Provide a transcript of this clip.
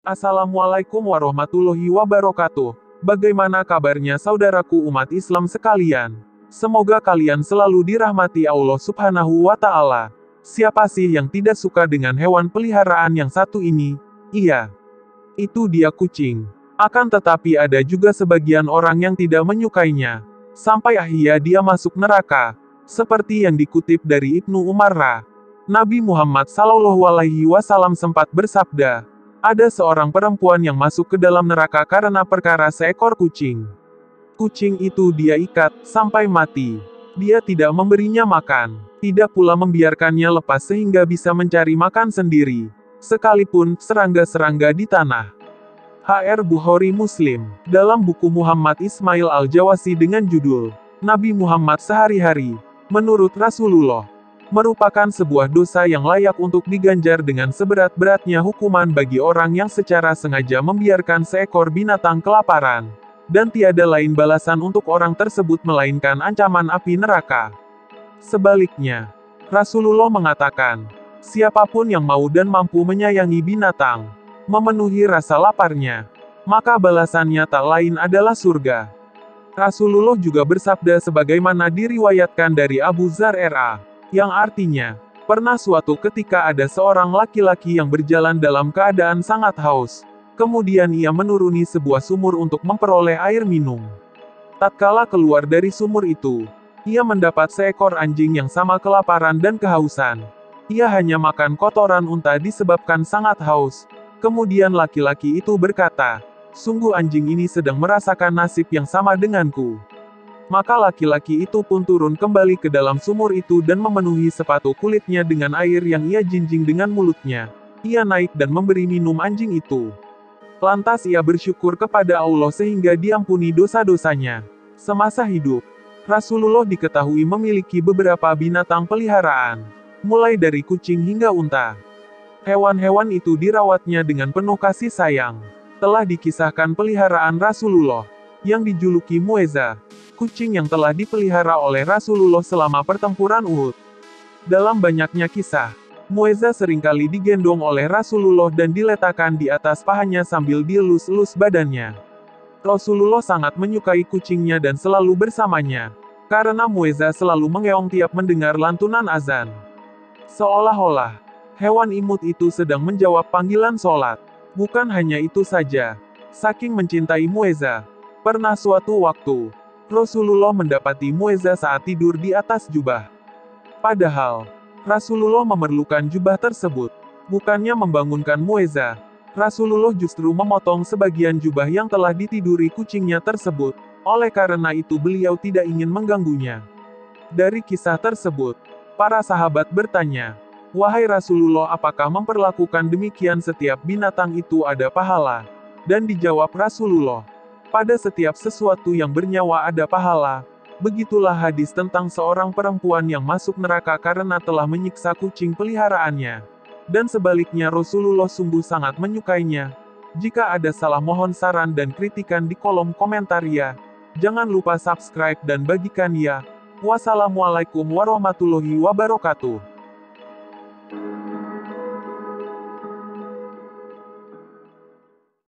Assalamualaikum warahmatullahi wabarakatuh. Bagaimana kabarnya saudaraku umat Islam sekalian? Semoga kalian selalu dirahmati Allah Subhanahu wa Ta'ala. Siapa sih yang tidak suka dengan hewan peliharaan yang satu ini? Iya, itu dia kucing. Akan tetapi ada juga sebagian orang yang tidak menyukainya. Sampai akhirnya dia masuk neraka. Seperti yang dikutip dari Ibnu Umar. Nabi Muhammad SAW sempat bersabda, ada seorang perempuan yang masuk ke dalam neraka karena perkara seekor kucing. Kucing itu dia ikat sampai mati. Dia tidak memberinya makan, tidak pula membiarkannya lepas sehingga bisa mencari makan sendiri, sekalipun serangga-serangga di tanah. HR Bukhari Muslim, dalam buku Muhammad Ismail Al-Jawasi dengan judul, Nabi Muhammad Sehari-hari, menurut Rasulullah, merupakan sebuah dosa yang layak untuk diganjar dengan seberat-beratnya hukuman bagi orang yang secara sengaja membiarkan seekor binatang kelaparan. Dan tiada lain balasan untuk orang tersebut melainkan ancaman api neraka. Sebaliknya, Rasulullah mengatakan, siapapun yang mau dan mampu menyayangi binatang, memenuhi rasa laparnya, maka balasannya tak lain adalah surga. Rasulullah juga bersabda sebagaimana diriwayatkan dari Abu Dzar R.A., yang artinya, pernah suatu ketika ada seorang laki-laki yang berjalan dalam keadaan sangat haus. Kemudian ia menuruni sebuah sumur untuk memperoleh air minum. Tatkala keluar dari sumur itu, ia mendapat seekor anjing yang sama kelaparan dan kehausan. Ia hanya makan kotoran unta disebabkan sangat haus. Kemudian laki-laki itu berkata, sungguh anjing ini sedang merasakan nasib yang sama denganku. Maka laki-laki itu pun turun kembali ke dalam sumur itu dan memenuhi sepatu kulitnya dengan air yang ia jinjing dengan mulutnya. Ia naik dan memberi minum anjing itu. Lantas ia bersyukur kepada Allah sehingga diampuni dosa-dosanya. Semasa hidup, Rasulullah diketahui memiliki beberapa binatang peliharaan, mulai dari kucing hingga unta. Hewan-hewan itu dirawatnya dengan penuh kasih sayang. Telah dikisahkan peliharaan Rasulullah, yang dijuluki Muezza, kucing yang telah dipelihara oleh Rasulullah selama pertempuran Uhud. Dalam banyaknya kisah, Muezza seringkali digendong oleh Rasulullah dan diletakkan di atas pahanya sambil dielus-elus badannya. Rasulullah sangat menyukai kucingnya dan selalu bersamanya, karena Muezza selalu mengeong tiap mendengar lantunan azan. Seolah-olah, hewan imut itu sedang menjawab panggilan sholat. Bukan hanya itu saja, saking mencintai Muezza, pernah suatu waktu, Rasulullah mendapati Muezza saat tidur di atas jubah. Padahal, Rasulullah memerlukan jubah tersebut. Bukannya membangunkan Muezza, Rasulullah justru memotong sebagian jubah yang telah ditiduri kucingnya tersebut. Oleh karena itu beliau tidak ingin mengganggunya. Dari kisah tersebut, para sahabat bertanya, wahai Rasulullah, apakah memperlakukan demikian setiap binatang itu ada pahala? Dan dijawab Rasulullah, pada setiap sesuatu yang bernyawa ada pahala. Begitulah hadis tentang seorang perempuan yang masuk neraka karena telah menyiksa kucing peliharaannya. Dan sebaliknya Rasulullah sungguh sangat menyukainya. Jika ada salah mohon saran dan kritikan di kolom komentar ya. Jangan lupa subscribe dan bagikan ya. Wassalamualaikum warahmatullahi wabarakatuh.